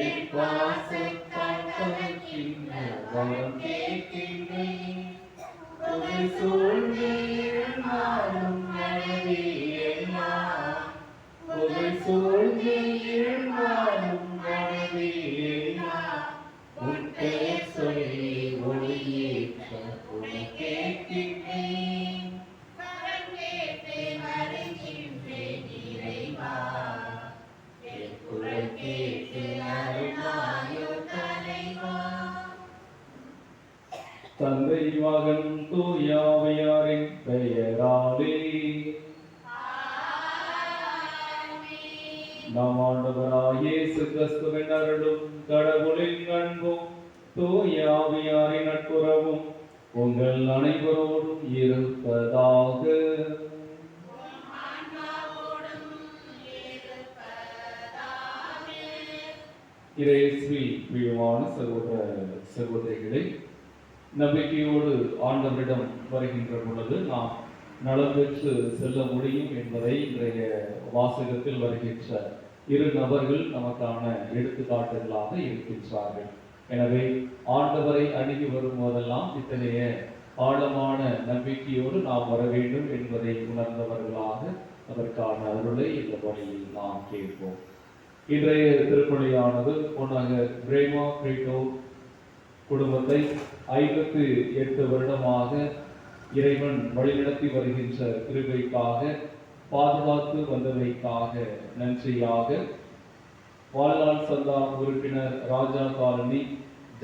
என் பாசத்தால் பகைக்கின்ற வரம் கேட்கின்றேன். புகை சூழ்ந்து எழுந்தாலும் மனதே எல்லாம், புகை சூழ்ந்து எழுந்தாலும் மனதே எல்லாம், உன் பெயர் சொல்லி ஒளியேற்ற உன்னை கேட்கின்றேன். வரம் கேட்டு வருகின்றேன் இறைவா, என் குரல் கேட்டு அருளாயோ தலைவா. தந்தை மகன் தூயாவையாரின் பெயராலே நம் ஆண்டவராகிய இயேசு கிறிஸ்துவின் அருளும் கடவுளின் அன்பும் தூயாவையாரின் நட்புறவும் உங்கள் அனைவரோடும் இருப்பதாக. இயேசுவில் பிரியமான சகோதர சகோதரிகளை, நம்பிக்கையோடு ஆண்டவரிடம் வருகின்ற பொழுது நாம் நலம் பெற்று செல்ல முடியும் என்பதை இன்றைய வாசகத்தில் வருகின்ற இரு நபர்கள் நமக்கான எடுத்துக்காட்டுகளாக இருக்கின்றார்கள். எனவே ஆண்டவரை அணுகி வரும்போதெல்லாம் இத்தகைய ஆழமான நம்பிக்கையோடு நாம் வர வேண்டும் என்பதை உணர்ந்தவர்களாக அதற்கான அருளை இந்த வழியில் நாம் கேட்போம். இன்றைய திருப்பலியானது பொன்னாக பிரேமா கிரீட்டோ குடும்பத்தை 58 வருடமாக இறைவன் வழிநடத்தி வருகின்ற கிருபைக்காக, பாதுகாத்து வந்தவைக்காக நன்றியாக, வாழ்நாள் சந்தா உறுப்பினர் ராஜா காலனி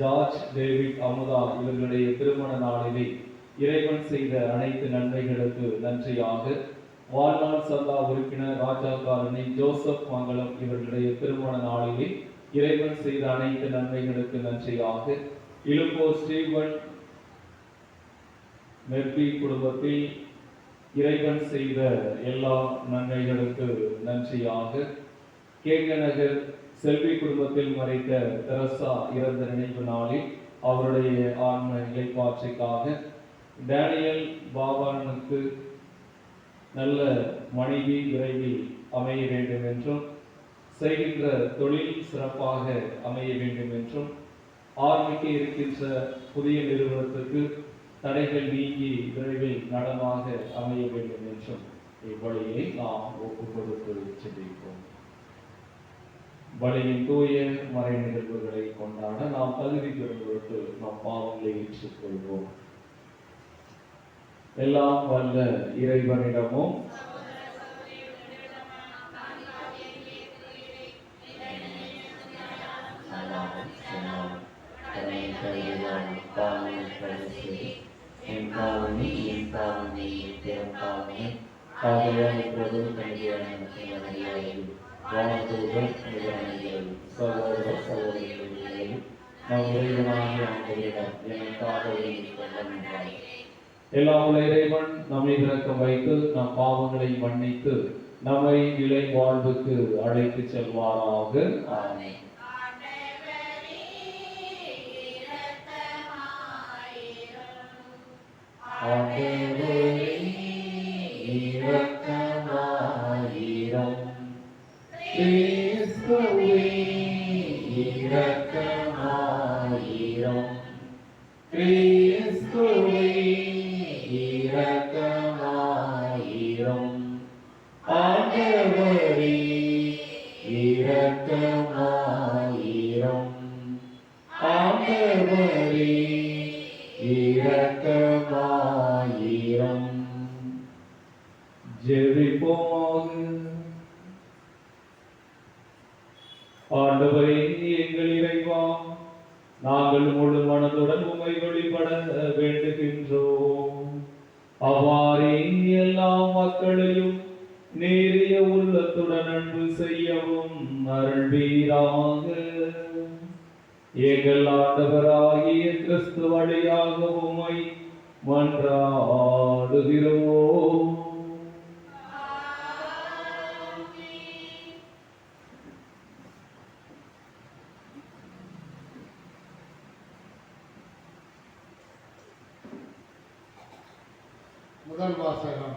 ஜார்ஜ் டேவிட் அமுதா இவர்களுடைய திருமண நாளிலே இறைவன் செய்த அனைத்து நன்மைகளுக்கு நன்றியாக, வாழ்நாள் சந்தா உறுப்பினர் ராஜா காலனி ஜோசப் மங்கலம் இவர்களுடைய திருமண நாளிலே இறைவன் செய்த அனைத்து நன்மைகளுக்கு நன்றியாக, இளங்கோ ஸ்டீவன் மெர்பி குடும்பத்தில் இறைவன் செய்த எல்லா நன்மைகளுக்கு நன்றியாக, கேங்கநகர் செல்வி குடும்பத்தில் மறைத்த தெரசா இறந்த நினைவு நாளில் அவருடைய ஆன்ம இலைப்பாற்றிக்காக, டேனியல் பாபானுக்கு நல்ல மனைவி விரைவில் அமைய வேண்டும் என்றும், செய்கின்ற தொழில் சிறப்பாக அமைய வேண்டும் என்றும், ஆரம்பிக்க இருக்கின்ற புதிய நிறுவனத்துக்கு தடைகள் நீங்கி விரைவில் நடமாக அமைய வேண்டும் என்றும் இவ்வழியை நாம் ஒப்புக் கொடுத்து செல்கிறோம். பலியின் தூய மறை நிகழ்வுகளை கொண்டாட நாம் தகுதி பெறும் பொருட்டு நம் பாவங்களை ஏற்றுக்கொள்வோம். எல்லாம் வல்ல இறைவனிடமும் எல்லாம் இறைவன் நம்மை இரக்கம் வைத்து நம் பாவங்களை மன்னித்து நம்மை இலை வாழ்வுக்கு அழைத்து செல்வாராக. ஆமென். ஆண்டவரே எங்கள் இறைவா, நாங்கள் முழு மனதுடன் உம்மை வழிபட வேண்டுகின்றோம். அவ்வாறே எல்லா மக்களையும் நேரிய உள்ளத்துடன் அன்பு செய்யவும் அருள்வீராக. எங்கள் ஆண்டவராகிய கிறிஸ்து வழியாக உம்மை மன்றாடுகிறோம். முதல் வாசகம்.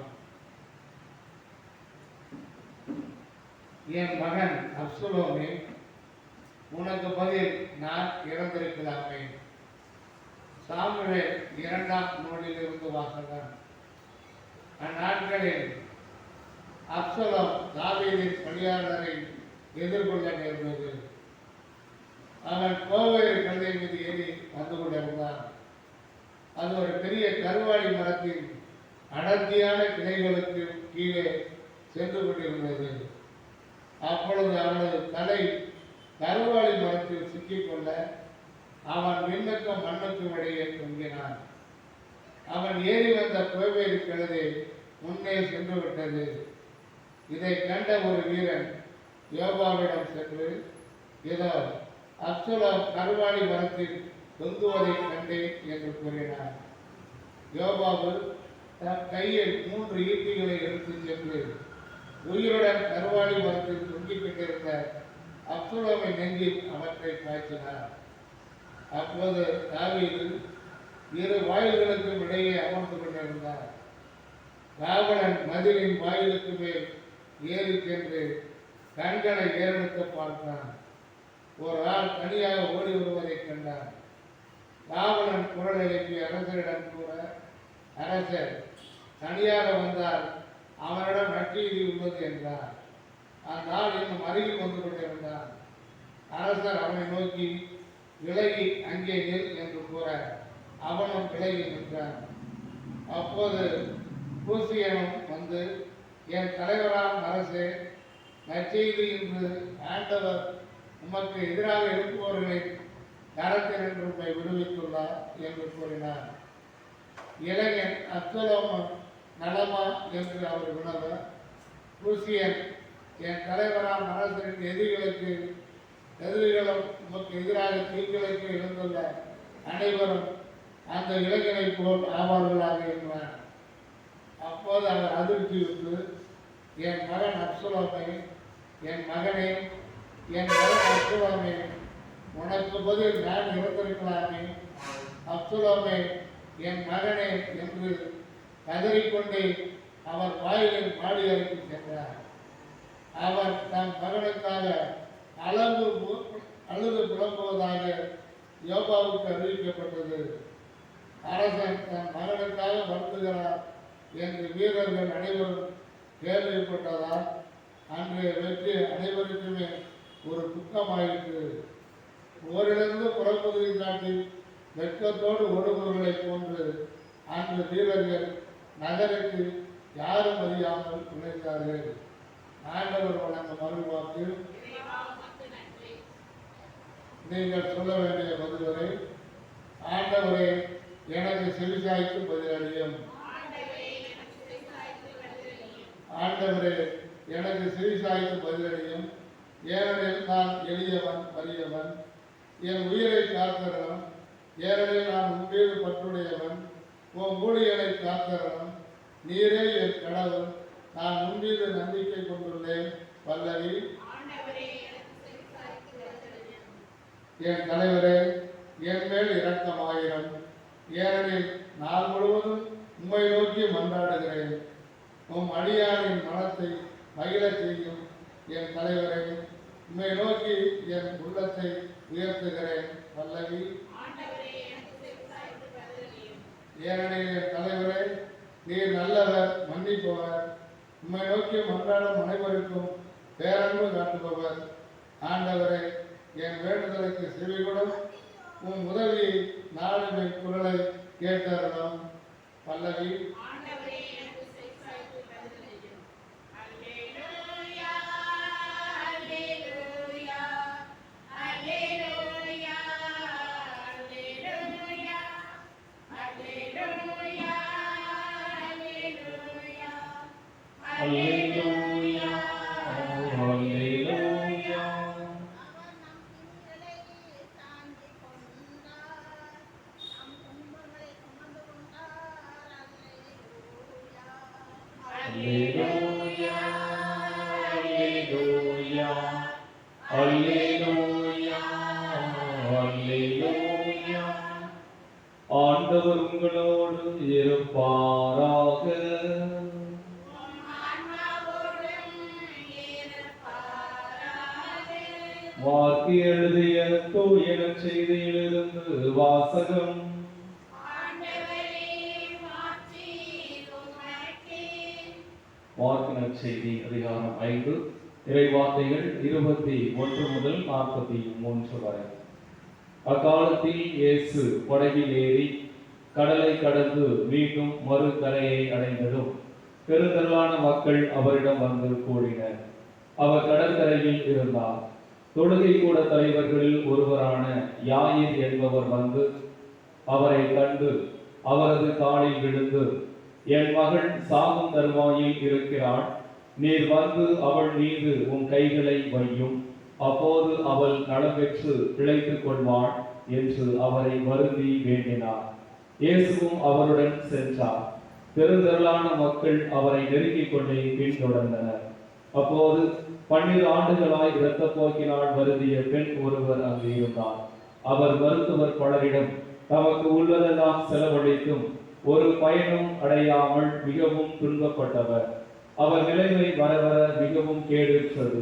என் மகன் அப்சலோமே, உனக்கு பதில் நான் இறந்திருக்கலாமே. சாமுவேல் 2ஆம் நூலிலிருந்து வாசகம். அந்நாட்களில் அப்சலோம் தாவீதின் பணியாளரை எதிர்கொள்ள நேர்ந்தது. அவன் கோவேறு கழுதை மீது ஏறி வந்து கொண்டிருந்தான். அது ஒரு பெரிய கருவாடி மரத்தின் அடர்த்தியான கிளைகளுக்கு கீழே சென்று கொண்டிருந்தது. அப்பொழுது அவனது தலை கருவாடி மரத்தில் சிக்கிக்கொள்ள அவன் விண்ணுக்கும் மண்ணுக்கும் இடையே தொங்கினான். அவன் ஏறி வந்த கோவேறு கழுதை முன்னே சென்று விட்டது. இதை கண்ட ஒரு வீரன் யோவாவிடம் சென்று, இதோ அப்சலோம் கருவாடி மரத்தில் தொங்குவதைக் கண்டேன் என்று கூறினார். யோவாவு தன் கையில் 3 ஈட்டிகளை எடுத்துச் சென்று உயிருடன் கருவாடி மரத்தில் தொங்கிக் கொண்டிருந்த அப்சலோமை நெஞ்சில் அவற்றை பாய்ச்சினார். அப்போது தாவீது 2 வாயில்களுக்கும் இடையே அமர்ந்து கொண்டிருந்தார். ராவணன் மதிலின் வாயிலுக்கு மேல் ஏறி சென்று கண்களை ஏறெடுத்து பார்த்தான். ஒரு ஆள் தனியாக ஓடி வருவதைக் கண்டான். ராவணன் குரல் எழுப்பி அரசரிடம் கூற, அரசர் தனியாக வந்தால் அவனிடம் நற்செய்தி உள்ளது என்றார். அந்த ஆள் இன்னும் அருகில் வந்து கொண்டிருந்தான். அரசர் அவனை நோக்கி, விலகி அங்கே நில் என்று கூற அவனும் விலகி நின்றான். அப்போது பூசியனும் வந்து, என் தலைவராம் அரசே, நற்செய்தி இன்று ஆண்டவர் உமக்கு எதிராக இருப்பவர்களின் கரத்தினின்று உம்மை விடுவித்துள்ளார் என்று கூறினார். இளைஞன் அப்சலோம் நலமா என்று அவர் வினவ, பூசியன், என் தலைவராம் அரசரின் எதிரிகளும் உமக்கு எதிராக தீங்கிழைக்கு எழுந்துள்ள அனைவரும் அந்த இளைஞனை போல் ஆவார்களாக என்றார். அப்போது அவர் அதிர்ச்சியுற்று, என் மகன் அப்சலோமே, என் மகனே, என் மகன் அப்சலோமே, உனக்கு பதில் நான் இறந்திருக்கலாமே. அப்சலோமே, என் மகனே என்று கதறிக்கொண்டே அவர் வாயிலின் மாடி அறைக்கு சென்றார். அவர் தன் மகனுக்காக அழுது புலம்புவதாக யோவாவுக்கு அறிவிக்கப்பட்டது. அரசன் தன் மகனுக்காக வருந்துகிறார் என்று வீரர்கள் அனைவரும் கேள்விப்பட்டதால் அன்றைய வெற்றி அனைவருக்குமே ஒரு துக்கமாயிற்று. ஓரிலிருந்து புறப்பகுதி காட்டி வெட்கத்தோடு ஓடுபவர்களைப் போன்று அன்று வீரர்கள் நகருக்கு யாரும் அறியாமல் நுழைந்தார்கள். ஆண்டவர் வழங்கும் மறுவாக்கு. நீங்கள் சொல்ல வேண்டிய பதில்வரை, ஆண்டவரே எனக்கு செவிசாய்த்து பதிலளியும். ஆண்டவரே எனக்கு செவிசாய்த்து பதிலளியும். ஏனெனில் நான் எளியவன் வலியவன், என் உயிரை காத்தரணும். ஏனெனில் நான் உம்மீது பற்றுடையவன், உன் ஊழியரை காத்தரணும். நீரே என் கடவுள், நான் உம்மீது நம்பிக்கை கொண்டுள்ளேன். பல்லவி. என் தலைவரே, என் மேல் இரக்கமாயிரம். ஏனெனில் நாள் முழுவதும் உம்மை நோக்கி மன்றாடுகிறேன். உம் அடியாரின் மனத்தை மகிழச் செய்யும். என் தலைவரே, உம்மை நோக்கி என் உள்ளத்தை உயர்த்துகிறேன். பல்லவி. ஏனெனில் என் தலைவரே, நீர் நல்லவர், மன்னிப்பவர், உம்மை நோக்கி மன்றாடும் அனைவருக்கும் பேரன்பு காட்டுபவர். ஆண்டவரே, என் வேண்டுதலுக்கு செவிகொடும். உம் உதவியை நாடும் என் குரலை கேட்டறணும். பல்லவி. ஆண்டவர் உங்களோடு இருப்பாராக. வாக்கு எழுதிய தூய செய்தியிலிருந்து வாசகம். வாக்கு செய்தி அதிகாரம் 5 இறைவார்த்தைகள் 21 முதல் 43 வரை. அக்காலத்தில் இயேசு படகில் ஏறி கடலை கடந்து மீண்டும் மறுகரையை அடைந்ததும் பெருந்திரளான மக்கள் அவரிடம் வந்து கூடினர். அவர் கடற்கரையில் இருந்தார். தொழுகை கூட தலைவர்களில் ஒருவரான யாயிர் என்பவர் வந்து அவரை கண்டு அவரது காலில் விழுந்து, என் மகள் சாகும் தருவாயில் இருக்கிறாள், நீர் வந்து அவள் மீது உன் கைகளை வையும், அப்போது அவள் நலம் பெற்று பிழைத்துக் கொள்வாள் என்று அவரை வருந்தி வேண்டினார். இயேசுவும் அவருடன் சென்றார். பெருந்திரளான மக்கள் அவரை நெருங்கிக் கொண்டே பின்தொடர்ந்தனர். அப்போது 12 ஆண்டுகளாய் இரத்தப்போக்கினால் வருந்திய பெண் ஒருவர் அங்கு இருந்தார். அவர் மருத்துவர் பலரிடம் தமக்கு உள்ளதெல்லாம் செலவழித்தும் ஒரு பயனும் அடையாமல் மிகவும் துன்பப்பட்டவர். அவர் நிலைமை வர வர மிகவும் கேடுற்றது.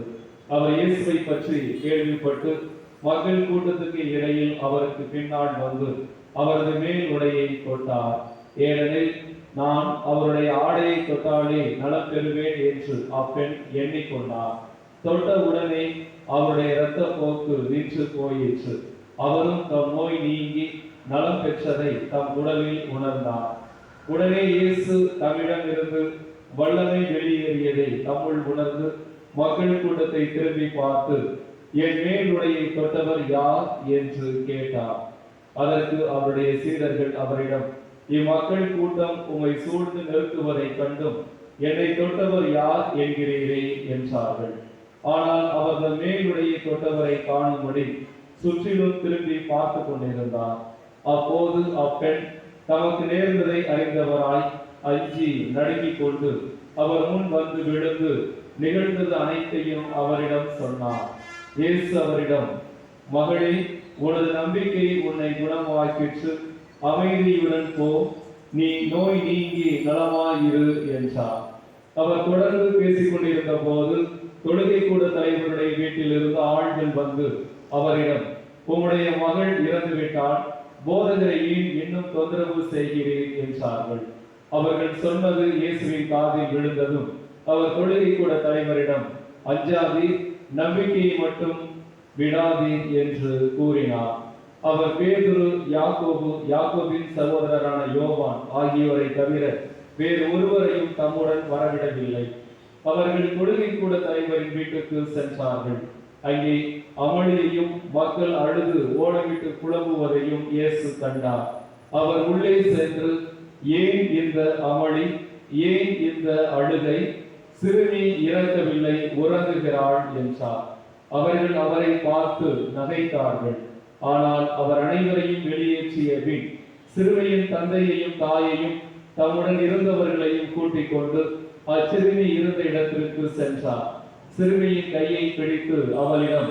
அவர் இயேசுவை பற்றி கேள்விப்பட்டு மக்கள் கூட்டத்துக்கு இடையில் அவருக்கு பின்னால் வந்து அவரது மேல் உடையை தொட்டார். ஏனெனில் நான் அவருடைய ஆடையை தொட்டாலே நலம் பெறுவேன் என்று அப்பெண் எண்ணிக்கொண்டார். தொட்ட உடனே அவருடைய இரத்த போக்கு நின்று போயிற்று. அவரும் தம் நோய் நீங்கி நலம் பெற்றதை தம் உடலில் உணர்ந்தார். உடனே இயேசு தம்மிடம் இருந்து வல்லமை வெளியேறியதை தம்முள் உணர்ந்து மக்கள் கூட்டத்தை திரும்பி பார்த்து, என் மேல் உடையை தொட்டவர் யார் என்று கேட்டார். அதற்கு அவருடைய சீடர்கள் அவரிடம், இம்மக்கள் கூட்டம் உம்மை சூழ்ந்து நிறுத்துவதை கண்டும் என்னை தொட்டவர் யார் என்கிறீரே என்றார்கள். ஆனால் அவர்கள் மேலுடைய தொட்டவரை காணும்படி சுற்றிலும் திரும்பி பார்த்து கொண்டிருந்தார். அப்போது அப்பெண் தமக்கு நேர்ந்ததை அறிந்தவராய் அஞ்சி நடுங்கிக் கொண்டு அவர் முன் வந்து விழுந்து நிகழ்ந்தது அனைத்தையும் அவரிடம் சொன்னார். இயேசு அவரிடம், மகளே, உனது நம்பிக்கை உன்னை குணமாக்கிற்று, அமைதியுடன் போ, நீ நோய் நீங்கி நலமாயிரு என்றார். அவர் தொடர்ந்து பேசிக் கொண்டிருந்த போது தொழுகை கூட தலைவருடைய வீட்டில் இருந்து ஆள்கள் வந்து அவரிடம், உம்முடைய மகள் இறந்துவிட்டால் போதகரை இன்னும் தொந்தரவு செய்கிறேன் என்றார்கள். அவர்கள் சொன்னது இயேசுவின் காதில் விழுந்ததும் அவர் தொழுகை கூட தலைவரிடம், அஞ்சாதீர், நம்பிக்கையை மட்டும் விடாதீர் என்று கூறினார். அவர் பேதுரு, யாக்கோபின் சகோதரரான யோவான் ஆகியோரை தவிர வேறு ஒருவரையும் தம்முடன் வரவிடவில்லை. அவர்கள் தொழுகை கூட தலைவரின் வீட்டுக்கு சென்றார்கள். அங்கே அமளியையும் மக்கள் அழுது ஓடவிட்டு புலம்புவதையும் இயேசு கண்டார். அவர் உள்ளே சென்று, ஏன் இந்த அமளி, ஏன் இந்த அழுகை, சிறுமி இறக்கவில்லை, உறங்குகிறாள் என்றார். அவர்கள் அவரை பார்த்து நகைத்தார்கள். ஆனால் அவர் அனைவரையும் வெளியேற்றிய பின் சிறுமியின் தந்தையையும் தாயையும் தம்முடன் இருந்தவர்களையும் கூட்டிக் கொண்டு அச்சிறுமி இருந்த இடத்திற்கு சென்றார். சிறுமியின் கையை பிடித்து அவளிடம்,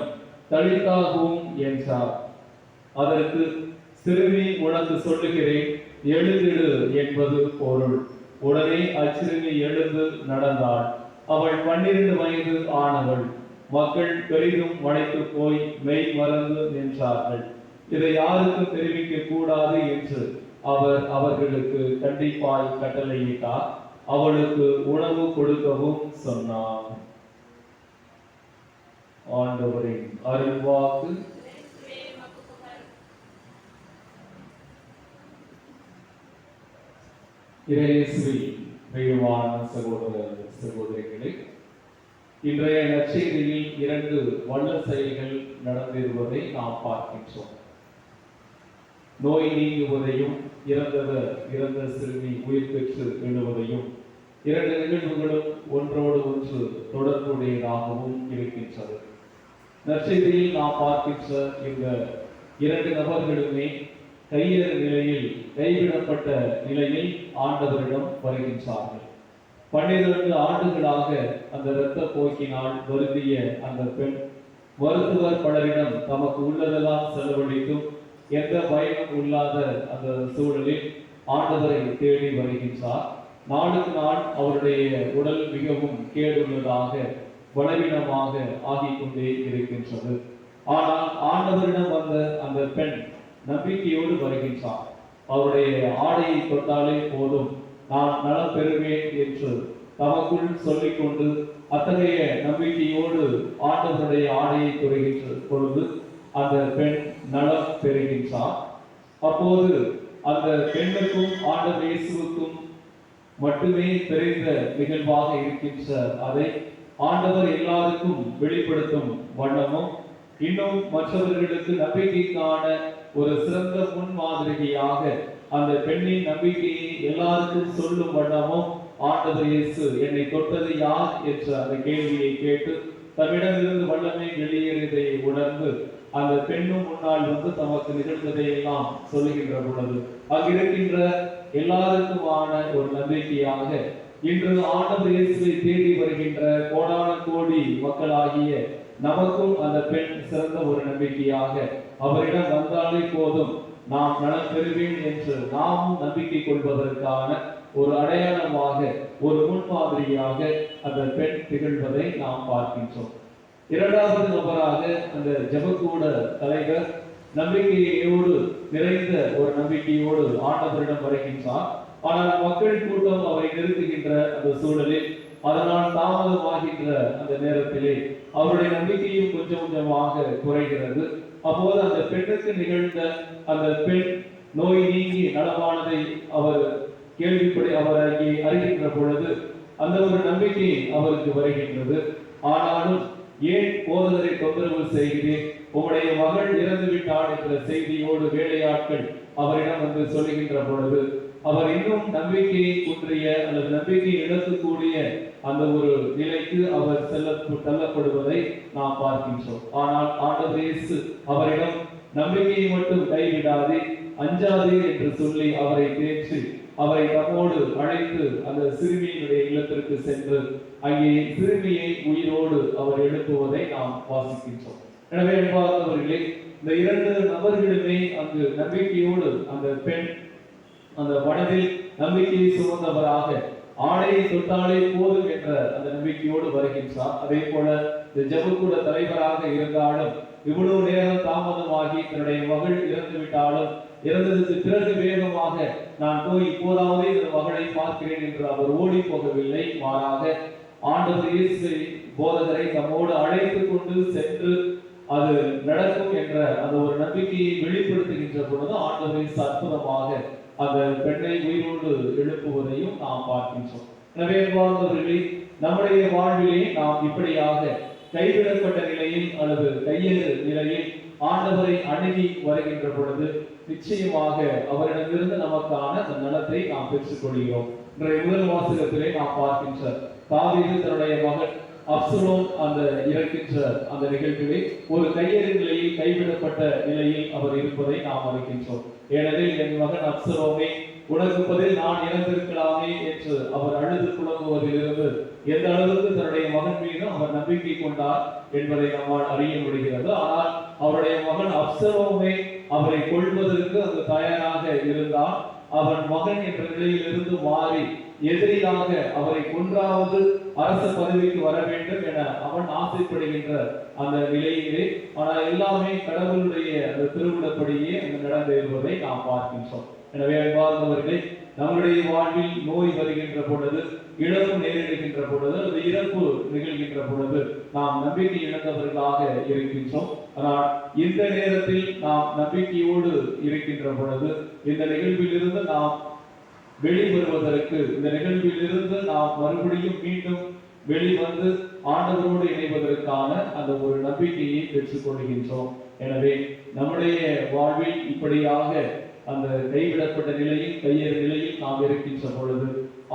தலித்தாகும் என்றார். அதற்கு, சிறுமி, உனக்கு சொல்லுகிறேன், எழுந்திடு என்பது பொருள். உடனே அச்சிறுமி எழுந்து நடந்தாள். அவள் 12 வயது ஆனவள். மக்கள் பெரிதும் மலைத்து போய் மெய் மறந்து நின்றார்கள். இதை யாருக்கும் தெரிவிக்க கூடாது என்று அவர் அவர்களுக்கு கண்டிப்பாய் கட்டளையிட்டார். அவளுக்கு உணவு கொடுக்கவும் சொன்னார். ஆண்டவரின் அருள்வாக்கு. இயேசுவில் பிரியமான சகோதர சகோதரிகளே, இன்றைய நற்செய்தியில் 2 வல்ல செயல்கள் நடந்திருப்பதை நாம் பார்க்கின்றோம். நோய் நீங்குவதையும் இறந்த சிறுமி உயிர் பெற்று எழுவதையும் 2 நிகழ்வுகளும் ஒன்றோடு ஒன்று தொடர்புடையதாகவும் இருக்கின்றது. நற்செய்தியில் நாம் பார்க்கின்ற இந்த 2 நபர்களுமே கையறு நிலையில், கைவிடப்பட்ட நிலையில் ஆண்டவரிடம் வருகின்றார்கள். 12 ஆண்டுகளாக அந்த இரத்த போக்கினால் வருந்திய அந்த பெண் மருத்துவர் பலரிடம் தமக்கு உள்ளதெல்லாம் செலவழித்தும் எந்த பயனும் இல்லாத அந்த சூழலில் ஆண்டவரை தேடி வருகின்றார். நாளுக்கு நாள் அவருடைய உடல் மிகவும் கேடுள்ளதாக, பலவீனமாக ஆகிக்கொண்டே இருக்கின்றது. ஆனால் ஆண்டவரிடம் வந்த அந்த பெண் நம்பிக்கையோடு வருகின்றார். அவருடைய ஆடையை தொட்டாலே போதும், நான் நலம் பெறுவேன் என்று தமக்குள் சொல்லிக்கொண்டு அத்தகைய நம்பிக்கையோடு ஆண்டவருடைய ஆடையை தொடுகின்ற பொழுது அந்த பெண் நலம் பெறுகின்றார். அப்போது அந்த பெண்ணுக்கும் ஆண்டவர் இயேசுவுக்கும் மட்டுமே தெரிந்த நிகழ்வாக இருக்கின்ற அதை ஆண்டவர் எல்லாருக்கும் வெளிப்படுத்தும் வண்ணமும், இன்னும் மற்றவர்களுக்கு நம்பிக்கைக்கான ஒரு சிறந்த முன்மாதிரியாக அந்த பெண்ணின் நம்பிக்கையை எல்லாருக்கும் சொல்லும் வண்ணமும் ஆண்டவர் இயேசு என்னை தொட்டது யார் என்ற அந்த கேள்வியை கேட்டு தம்மிடமிருந்து வல்லமை வெளியேறியதை உணர்ந்து அந்த பெண்ணும் முன்னால் வந்து தமக்கு நிகழ்ந்ததை எல்லாம் சொல்லுகின்ற பொழுது அங்கிருக்கின்ற எல்லாருக்குமான ஒரு நம்பிக்கையாக இன்று ஆண்டவர் இயேசுவை தேடி வருகின்ற கோடான கோடி மக்களாகிய நமக்கும் அந்த பெண் சிறந்த ஒரு நம்பிக்கையாக, அவரிடம் வந்தாலே போதும் நாம் நலம் பெறுவேன் என்று நாமும் நம்பிக்கை கொள்வதற்கான ஒரு அடையாளமாக, ஒரு முன்மாதிரியாக அந்த பெண் திகழ்வதை நாம் பார்க்கின்றோம். இரண்டாவது நபராக அந்த ஜெபக்கூட தலைவர் நம்பிக்கையோடு நிறைந்த ஒரு நம்பிக்கையோடு ஆண்டவரிடம் வருகின்றார். ஆனால் மக்கள் கூட்டம் அவரை நிறுத்துகின்ற அந்த சூழலில், அதனால் தாமதமாகின்ற அந்த நேரத்திலே அவருடைய நம்பிக்கையும் கொஞ்சம் கொஞ்சமாக குறைகிறது. அப்போது அந்த பெண்ணுக்கு நிகழ்ந்த அந்த பெண் நோய் நீங்கி நலமானதை அவர் கேள்விப்படி அவர் அங்கே அறிகின்ற பொழுது அந்த ஒரு நம்பிக்கை அவருக்கு வருகின்றது. ஆனாலும் ஏன் போதகரை தொந்தரவு செய்கிறேன், உம்முடைய மகள் இறந்து விட்டாள் என்ற செய்தியோடு வேலையாட்கள் அவரிடம் வந்து சொல்லுகின்ற பொழுது அவர் இன்னும் நம்பிக்கையை குன்றிய அல்லது நம்பிக்கை இழக்கக்கூடிய அந்த ஒரு நிலைக்கு அவர் தள்ளப்படுவதை நாம் பார்க்கின்றோம். ஆனால் ஆண்டவர் இயேசு அவரிடம் நம்பிக்கையை மட்டும் கைவிடாதே, அஞ்சாதே என்று சொல்லி அவரை தேற்றி அவரை தம்மோடு அழைத்து அந்த சிறுமியினுடைய இல்லத்திற்கு சென்று அங்கே சிறுமியை உயிரோடு அவர் எழுப்புவதை நாம் வாசிக்கின்றோம். எனவே பார்த்தவர்களே, இந்த இரண்டு நபர்களுமே அங்கு நம்பிக்கையோடு அந்த பெண் அந்த மனதில் நம்பிக்கையை சுமந்தவராக ஆடையை தொட்டாலே போதும் என்ற அந்த நம்பிக்கையோடு வருகின்றார். அதே போல இந்த ஜெபக்கூட தலைவராக இருந்தாலும் இவ்வளவு நேரம் தாமதமாகி தன்னுடைய மகள் இறந்து விட்டாலும் இறந்ததுக்கு பிறகு வேகமாக நான் போய் இப்போதாவது இந்த மகளை பார்க்கிறேன் என்று அவர் ஓடி போகவில்லை. மாறாக ஆண்டவர் இயேசு போதகரை தம்மோடு அழைத்துக் கொண்டு சென்று அது நடக்கும் என்ற அந்த ஒரு நம்பிக்கையை வெளிப்படுத்துகின்ற பொழுது ஆண்டவர் இயேசு அற்புதமாக அந்த பெண்ணை உயிரோடு எழுப்புவதையும் நாம் பார்க்கின்றோம். எனவே வாழ்ந்தவர்களே, நம்முடைய வாழ்விலே நாம் இப்படியாக கைவிடப்பட்ட நிலையில் அல்லது கையெழு நிலையில் ஆண்டவரை அணுகி வருகின்ற பொழுது நிச்சயமாக அவரிடமிருந்து நமக்கான அந்த நலத்தை நாம் பெற்றுக் கொள்கிறோம். இன்றைய முதல் வாசகத்திலே நாம் பார்க்கின்ற தாவீது தன்னுடைய மகன் அப்சலோம் அந்த இறக்கின்ற அந்த நிகழ்விலே ஒரு கையெழு நிலையில் கைவிடப்பட்ட நிலையில் அவர் இருப்பதை நாம் அறிகின்றோம். ஏனெனில் என் மகன் அப்சலோமே, உனக்கு பதில் நான் இறந்திருக்கலாமே என்று அவர் அழுது புலம்புவதிலிருந்து எந்த அளவுக்கு தன்னுடைய மகன் மீது அவர் நம்பிக்கை கொண்டார் என்பதை நம்மால் அறிய முடிகிறது. ஆனால் அவருடைய மகன் அப்சலோமே அவரை கொள்வதற்கு அந்த தயாராக இருந்தால் அவன் மகன் என்ற நிலையிலிருந்து மாறி எதிரியாக அவரை கொன்றாவது அரச பதவிக்கு வர வேண்டும் என அவன் ஆசைப்படுகின்ற அந்த நிலையிலே, ஆனால் எல்லாமே கடவுளுடைய அந்த திருவிழப்படியே அங்கு நடந்தேறுவதை நாம் பார்க்கின்றோம். எனவே அன்பார்ந்தவர்களே, நம்முடைய வாழ்வில் நோய் வருகின்ற பொழுது, இழப்பு நேரிடுகின்ற பொழுது, அது இறப்பு நிகழ்கின்ற பொழுது நாம் நம்பிக்கை இழந்தவர்களாக இருக்கின்றோம். ஆனால் இந்த நேரத்தில் நாம் நம்பிக்கையோடு இருக்கின்ற பொழுது இந்த நிகழ்விலிருந்து நாம் வெளிவருவதற்கு, இந்த நிகழ்விலிருந்து நாம் மறுபடியும் மீண்டும் வெளிவந்து ஆண்டவரோடு இணைவதற்கான அந்த ஒரு நம்பிக்கையை பெற்றுக் கொள்கின்றோம். எனவே நம்முடைய வாழ்வில் இப்படியாக அந்த கைவிடப்பட்ட நிலையில் கையேறு நிலையில் நாம் இருக்கின்ற பொழுது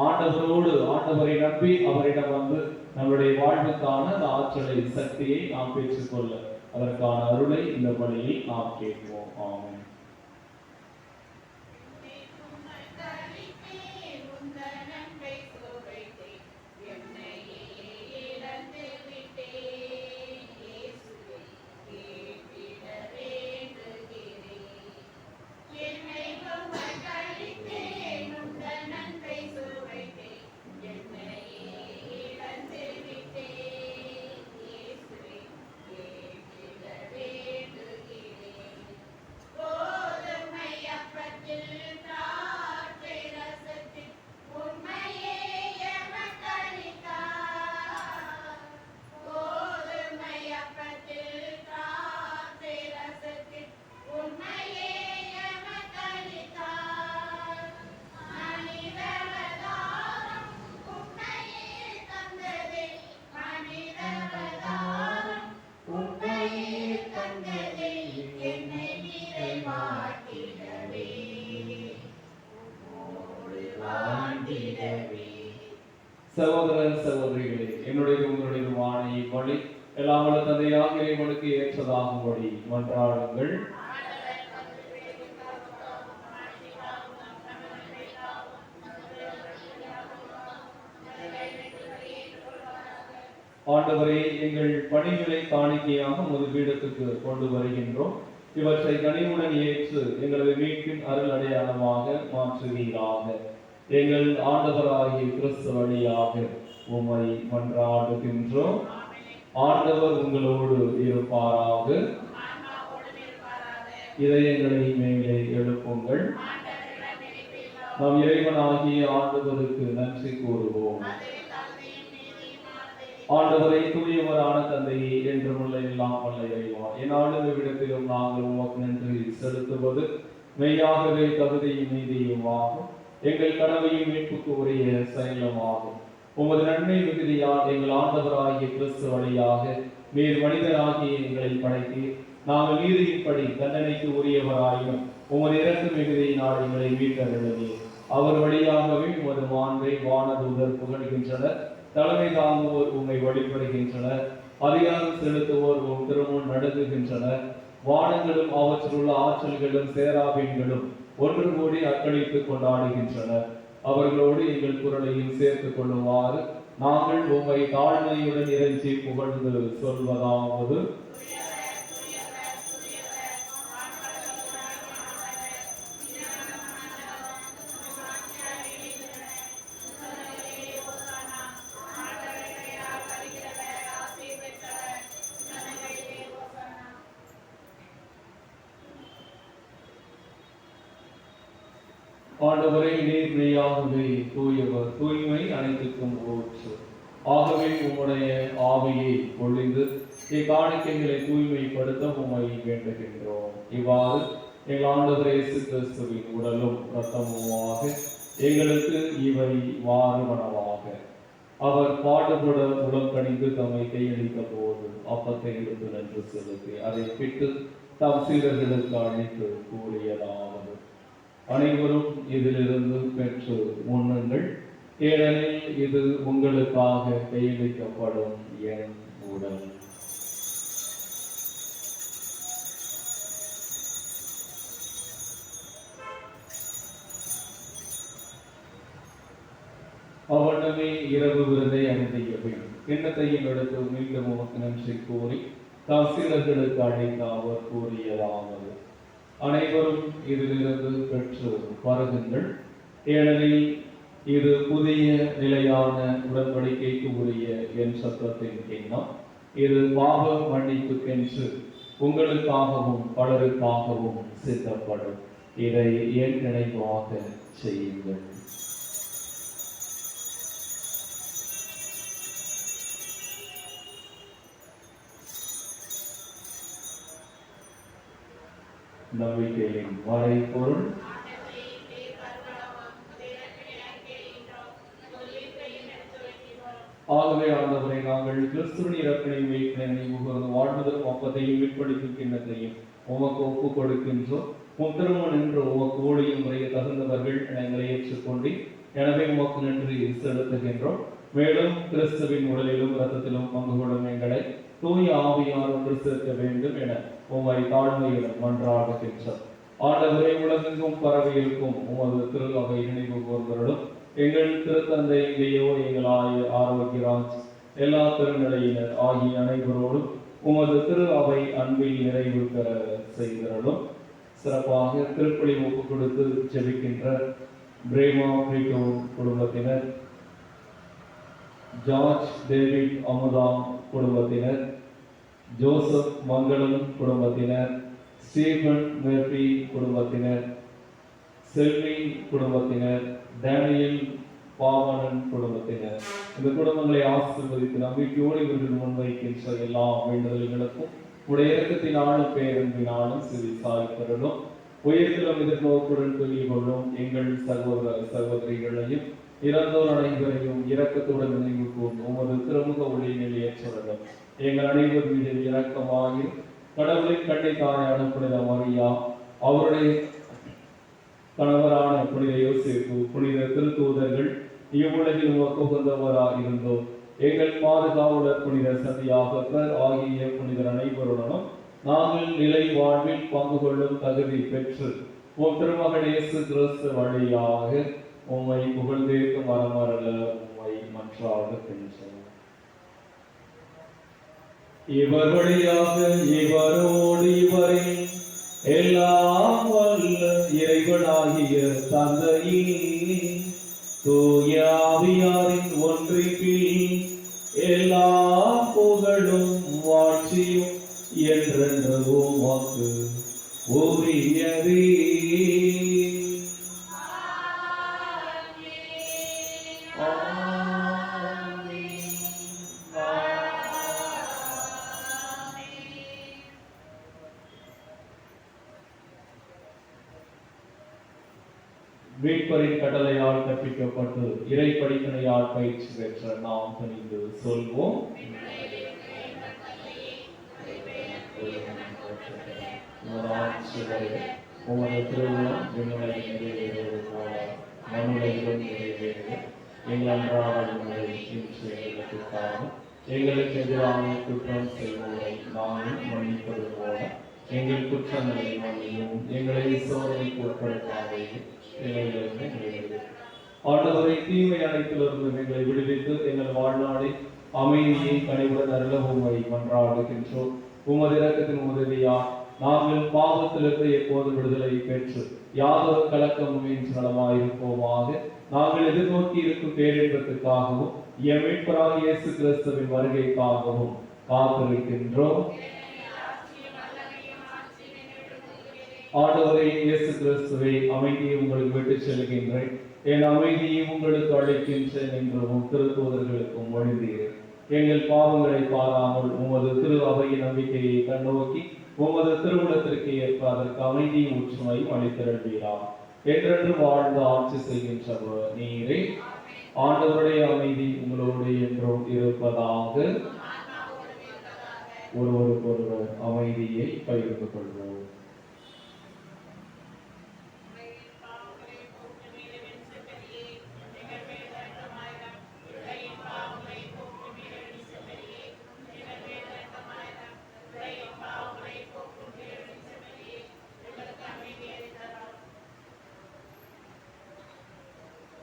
ஆண்டவரோடு ஆண்டவரை நம்பி அவரிடம் வந்து நம்முடைய வாழ்வுக்கான அந்த ஆற்றலை சக்தியை நாம் பெற்றுக்கொள்ள அதற்கான அருளை இந்த பணியில் நாம் கேட்போம். ஆமென். என்னை சகோதர சகோதரிகளே, என்னுடைய உங்களுடைய வழி எல்லாம் வல்ல தந்தையாக இறைவனுக்கு ஏற்றதாகும்படி மன்றாடுங்கள். ஆண்டவரே, எங்கள் பணிகளை காணிக்கையாக உமது பீடத்துக்கு கொண்டு வருகின்றோம். இவற்றை கனிவுடன் ஏற்று எங்களது மீட்பின் அருள் அடையாளமாக மாற்றுவீராக. எங்கள் ஆண்டவராகிய கிறிஸ்து வழியாக உம்மை மன்றாடுகின்றோம். ஆண்டவர் உங்களோடு இருப்பாராக. இதயங்களை மேலே எழுப்புங்கள். நம் இறைவனாகிய ஆண்டவருக்கு நன்றி கூறுவோம். ஆண்டவரை தூயவரான தந்தையே, என்றுமுள்ள எல்லாம் வல்ல இறைவா, என்னாலும் இவ்விடத்திலும் நாங்கள் உமக்கு நன்றி செலுத்துவது மெய்யாகவே தகுதியும் நீதியுமாகும். எங்கள் கடமையும் மீட்புக்கு உரிய செயலமாகும். உமது நன்மை மிகுதியால் எங்கள் ஆண்டவராகிய கிறிஸ்து வழியாக நீர் மனிதராகிய எங்களை படைத்து நாங்கள் நீதியின்படி தண்டனைக்கு உரியவராயும் உமது இறக்கு மிகுதியினால் எங்களை மீட்டருளவே. அவர் வழியாகவே உமது மாண்பை வானதூதர் புகழ்கின்றனர். தலைமை தாங்குவோர் உம்மை வழிபடுகின்றனர். அதிகாரம் செலுத்துவோர் உம் திருமுன் நடுங்குகின்றனர். வானங்களும் அவற்றிலுள்ள ஆற்றல்களும் சேராபீன்களும் ஒன்று கூடி அக்களித்து கொண்டாடுகின்றனர். அவர்களோடு எங்கள் குரலையும் சேர்த்துக் கொள்ளுமாறு நாங்கள் உம்மை தாழ்மையுடன் இறைஞ்சி புகழ்ந்து சொல்வதாவது: ஆண்டவரை, நீர் மெய்யாகவே தூயவர், தூய்மை அனைத்துக்கும் ஊற்று. ஆகவே உம்முடைய ஆவியை பொழிந்து இக்காணிக்கைகளை தூய்மைப்படுத்த உம்மை வேண்டுகின்றோம். இவ்வாறு எங்கள் ஆண்டவர் இயேசு கிறிஸ்துவின் உடலும் இரத்தமுமாக எங்களுக்கு இவை வாருவனவாக. அவர் பாடுபட உடற்கணிந்து தம்மை கையளித்த போது அப்பத்தை எடுத்து நன்று செலுத்தி அதை பிட்டு தம் சீடர்களுக்கு அளித்து கூறியதாவது: அனைவரும் இதிலிருந்து பெற்று உண்ணுங்கள், ஏனெனில் இது உங்களுக்காக கையளிக்கப்படும் என் உடல். அவனமே இரவு விருதை அருந்திய பின் கிண்ணத்தையும் எடுத்து மீண்டும் உமக்கு நன்றி கூறி தம் சீடர்களுக்கு அழைத்த அவர் கூறியதாவது: அனைவரும் இதிலிருந்து பெற்று பருகுங்கள், ஏனெனில் இது புதிய நிலையான உடன்படிக்கைக்கு உரிய என் சத்தத்தின் கிண்ணம். இது பாவ மன்னிப்புக்கென்று உங்களுக்காகவும் பலருக்காகவும் சித்தப்படும். இதை என் நினைவாக செய்யுங்கள். நம்பிக்கையின் மறைபொருள். ஆகவே ஆண்டவரை, நாங்கள் கிறிஸ்துவின் இறப்பினை நினைவு கூர்ந்து வாழ்வதற்கும் அப்பத்தையும் மீட்பளிக்கும் கிண்ணத்தையும் உமக்கு ஒப்புக் கொடுக்கின்றோம். உம் திருமணம் என்று உமக்கு ஊழியம் முறைய தகுந்தவர்கள் எங்களை ஏற்றுக்கொண்டு எனவே உமக்கு நன்றி செலுத்துகின்றோம். மேலும் கிறிஸ்துவின் உடலிலும் இரத்தத்திலும் பங்கு கொள்ளும் எங்களை தூய ஆவியார் ஒன்று சேர்க்க வேண்டும் என உம்மை தாழ்மையுடன் மன்றாடுகின்றோம். ஆண்டவரை, உலகெங்கும் பரவி இருக்கும் உமது திரு அவை நினைவு கூர்ந்தவர்களும் எங்கள் திருத்தந்தை லியோ, எங்கள் ஆரோக்கியராஜ், எல்லா திருநிலையினர் ஆகிய அனைவரோடும் உமது திரு அவை அன்பில் நிறைவு பெற செய்தவர்களும், சிறப்பாக திருப்பலி ஒப்பு கொடுத்து ஜெபிக்கின்ற பிரேமா பிரிட்டோ குடும்பத்தினர், ஜார்ஜ் டேவிட் அமுதா குடும்பத்தினர், ஜோசப் மங்களம் குடும்பத்தினர், ஸ்டீபன் மேர்பி குடும்பத்தினர், செல்வி குடும்பத்தினர், டேனியல் பாவனன் குடும்பத்தினர், இந்த குடும்பங்களை ஆசீர்வதித்து நம்பிக்கையோடு இவர்கள் முன்வைக்கின்ற எல்லா வேண்டுதல்களுக்கும் உடைய இறக்கத்தினாலும் பேரன்பினாலும் சிறு சாய்ப்பரலும் உயர்த்திலும் எதிர்நோக்குடன் துணிவு கொள்ளும் எங்கள் சகோதர சகோதரிகளையும் இறந்தோர் அனைவரையும் இரக்கத்துடன் நினைவு கூர்ந்து உமது திருமுக ஒளியினில் ஏற்றவர்கள் எங்கள் அனைவர் மீது இரக்கமாகி கடவுளின் கண்ணை தாயான புனித மரியா, அவருடைய கணவரான புனித யோசேப்பு, புனித திருத்தூதர்கள், இவ்வுலகில் உமக்கு உகந்தவராய் இருந்தோம். எங்கள் பாதுகாவலர் புனித சந்தியாகப்பர் ஆகிய புனிதர் அனைவருடனும் நாங்கள் நிலை வாழ்வில் பங்கு கொள்ளும் தகுதி பெற்று உம் திருமகன் இயேசு கிறிஸ்து வழியாக உம்மை புகழ்ந்தேற்கும் வரமரல உம்மை மன்றாடுகின்றோம். இவர் வழியாக இவரோடு இவரில் எல்லாம் வல்ல இறைவனாகிய தந்தையே தூய ஆவியாரின் ஒன்றிப்பில் எல்லா புகழும் வாழ்ச்சியும் என்றென்று உமக்கு உரியதே. மீட்பரின் கட்டளையால் கற்பிக்கப்பட்டு இறை படிப்பினையால் பயிற்சி பெற்ற நாம் துணிந்து சொல்வோம். உமது திருவுளம் விண்ணுலகில் நிறைவேறுவது போல மண்ணுலகிலும் நிறைவேறுக. எங்கள் அன்றாட உணவை இன்று எங்களுக்கு தாரும். எங்களுக்கு எதிரான குற்றம் செய்வோரை நாங்கள் மன்னிப்பது போல எங்கள் குற்றங்களை மன்னியும். எங்களை சோதனைக்கு உட்படுத்தாதீர்கள். ஆண்டவரை தீமை அனைத்திலிருந்து எங்களை விடுவித்து எங்கள் வாழ்நாளை அமைதியை கனிவுடன் அருள உம்மை மன்றாடுகின்றோம். உமது இரக்கத்தின் உதவியால் நாங்கள் பாவத்திலிருந்து எப்போதும் விடுதலை பெற்று யாதொரு கலக்கமும் இன்று நலமாயிருப்போமாக. நாங்கள் எதிர்நோக்கி இருக்கும் பேரின்பத்துக்காகவும் எம் மீட்பராகிய இயேசு கிறிஸ்துவின் வருகைக்காகவும் காத்திருக்கின்றோம். ஆண்டவரே இயேசு கிறிஸ்துவை அமைதியை உங்களுக்கு விட்டு செல்கின்றேன், என் அமைதியை உங்களுக்கு அளிக்கின்றேன் என்று உம் திருத்தூதர்களுக்கும் மொழிந்தீர். எங்கள் பாவங்களை பாராமல் உமது திரு அவையின் நம்பிக்கையை கண்ணோக்கி உமது திருவுளத்திற்கு ஏற்ப அதற்கு அமைதியும் ஒற்றுமையும் அளித்திருப்பீராம். என்றென்று வாழ்ந்து ஆட்சி செய்கின்றவர் நீரே. ஆண்டவருடைய அமைதி உங்களோடு என்றும் இருப்பதாக. ஒருவருக்கொருவர் அமைதியை பகிர்ந்து கொள்வோம்.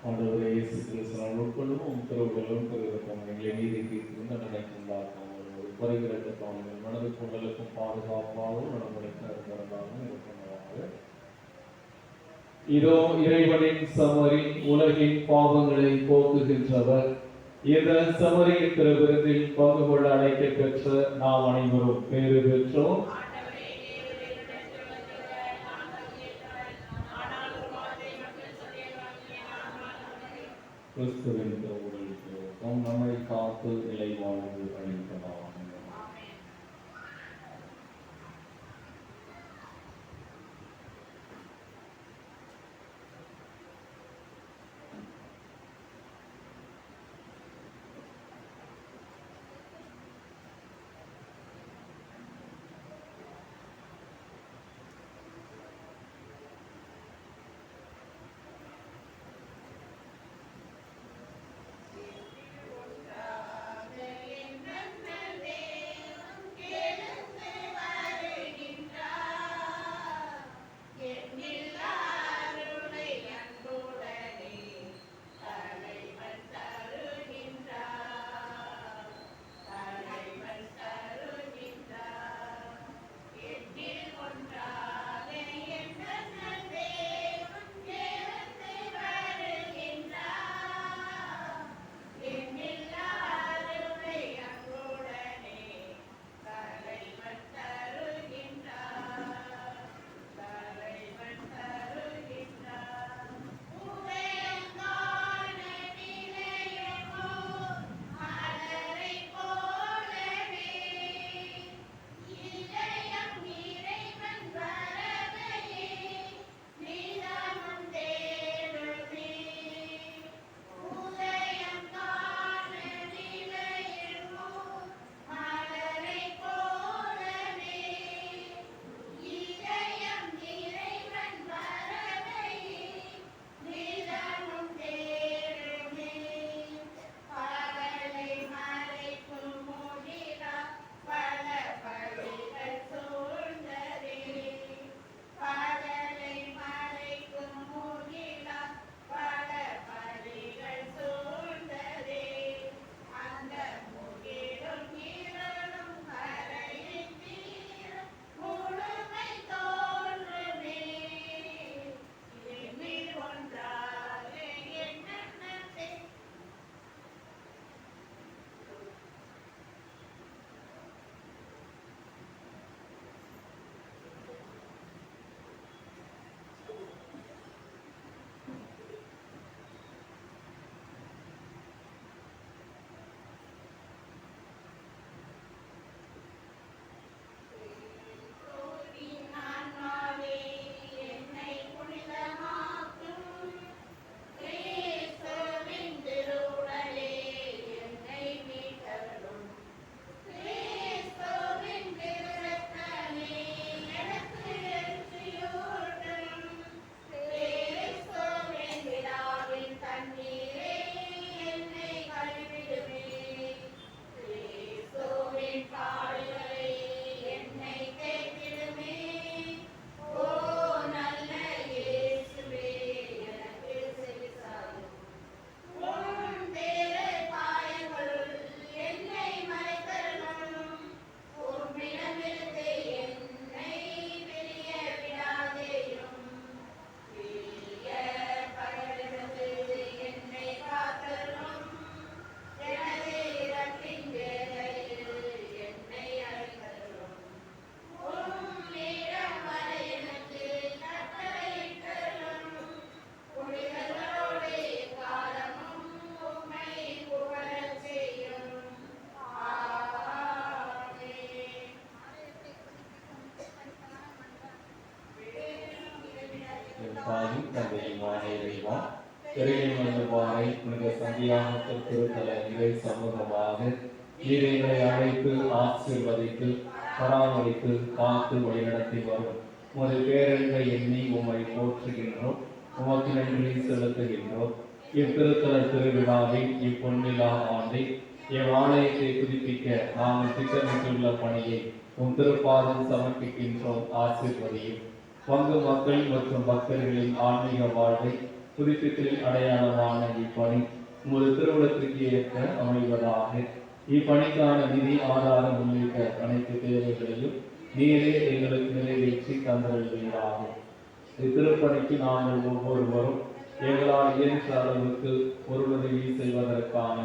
ஆண்டவரே இயேசு கிறிஸ்துவின் உட்கொள்ளும் திருவுடலும் திருவிழம் எங்களை நீதி தீர்த்து தண்டனைக்கு உண்டாக்கும் குறைகிறதுக்கான மனதுக்கு உடலுக்கும் பாதுகாப்பாகவும் நடைமுறைக்காகவும் இருக்கிறதாக. இதோ இறைவனின் சமரி உலகின் பாவங்களை போக்குகின்றவர். இந்த சமரியின் திருவிருந்தில் பங்கு கொள்ள அழைக்க பெற்ற நாம் அனைவரும் பேறு பெற்றோம். கிறிஸ்துவின் திருவுடலுக்கு நம்மை காத்து நிலை வாழ்வு அளிப்பதாக. தாயும் தந்தையுமான இறைவா, இறைவனை புனித சந்தியாக திருத்தல இறை சமூகமாக நீரை அழைத்து ஆசீர்வதித்து பராமரித்து காத்து வழிநடத்தி வரும் உமது பேரன்பை எண்ணி உம்மை போற்றுகின்றோம், உமக்கு நன்றி செலுத்துகின்றோம். இத்திருத்தல திருவிழாவின் இப்பொன்னிலா ஆண்டை எம் ஆலயத்தை புதுப்பிக்க நாங்கள் திட்டமிட்டுள்ள பணியை உம் திருப்பாதம் சமர்ப்பிக்கின்றோம். ஆசீர்வதியும் பங்கு மக்கள் மற்றும் பக்தர்களின் ஆன்மீக வாழ்வை புதுப்பித்தலின் அடையாளமான இப்பணி உமது திருவுளத்திற்கு ஏற்ற அமைவதாக. இப்பணிக்கான நிதி ஆதாரம் உள்ளிட்ட அனைத்து தேவைகளையும் நீரே எங்களுக்கு நிறைவேற்றி தந்தருள்வீராகும். இத்திருப்பணிக்கு நாங்கள் ஒவ்வொருவரும் எங்களால் இயன்ற அளவுக்கு பொருளுதவி செய்வதற்கான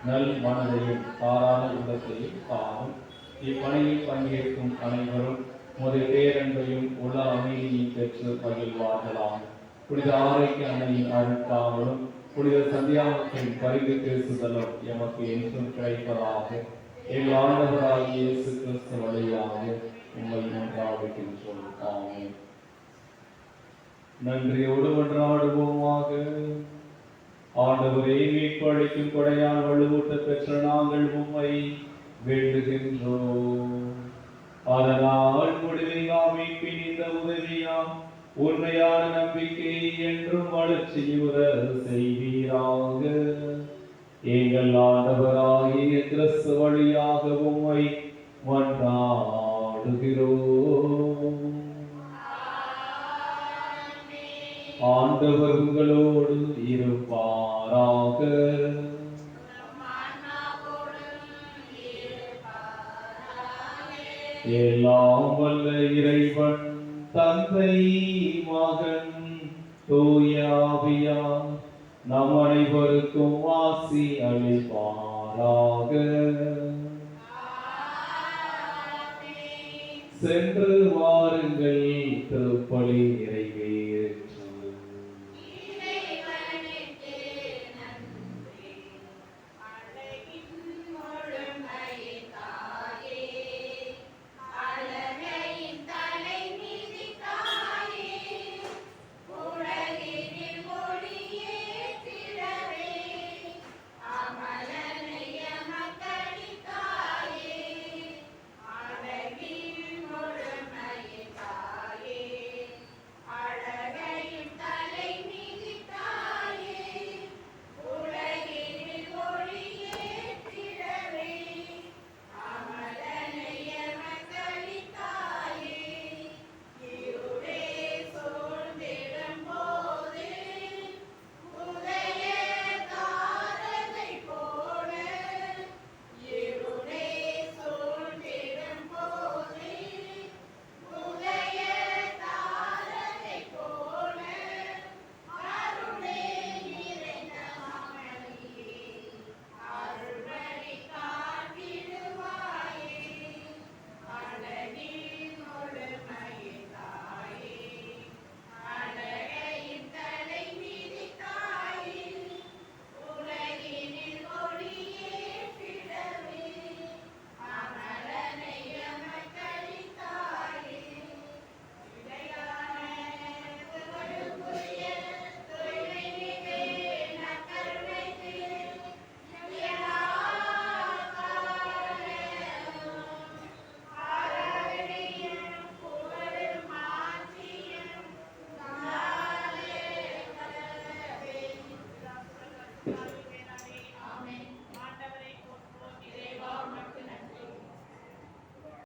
நல் மனதையும் பாராத உள்ளத்தையும் தாரும். இப்பணியில் பங்கேற்கும் அனைவரும் உமது பேரன்பையும் உள்ள அமைதியையும் பெற்று மகிழ்வார்களாம். புனித ஆரோக்கிய அன்னையின் அருட்காவலும் புனித சந்தியாகத்தின் பரிந்து பேசுதலும் எமக்கு என்றும் கிடைப்பதாக. எங்கள் ஆண்டவராகிய இயேசு கிறிஸ்து வழியாக உம்மை மன்றாடுகின்றோம். ஆமென். நன்றியோடு மன்றாடுவோமாக. ஆண்டவரே, மீட்பளிக்கும் கொடையால் வலுவூட்ட பெற்ற நாங்கள் உம்மை வேண்டுகின்றோம். அதனால் முடிவில்லா மீட்பின் இந்த உதவியாம் உண்மையான நம்பிக்கை என்றும் வளர்ச்சியுற செய்வீராக. எங்கள் ஆண்டவராகிய கிறிஸ்து வழியாக உம்மை மன்றாடுகிறோம். ஆண்டவர் உங்களோடு இருப்பாராக. எல்லாம் வல்ல இறைவன் தந்தை மகன் தூய ஆவியார் நம் அனைவருக்கும் ஆசி அளிப்பாராக. சென்று வாருங்கள், திருப்பலி நிறைவே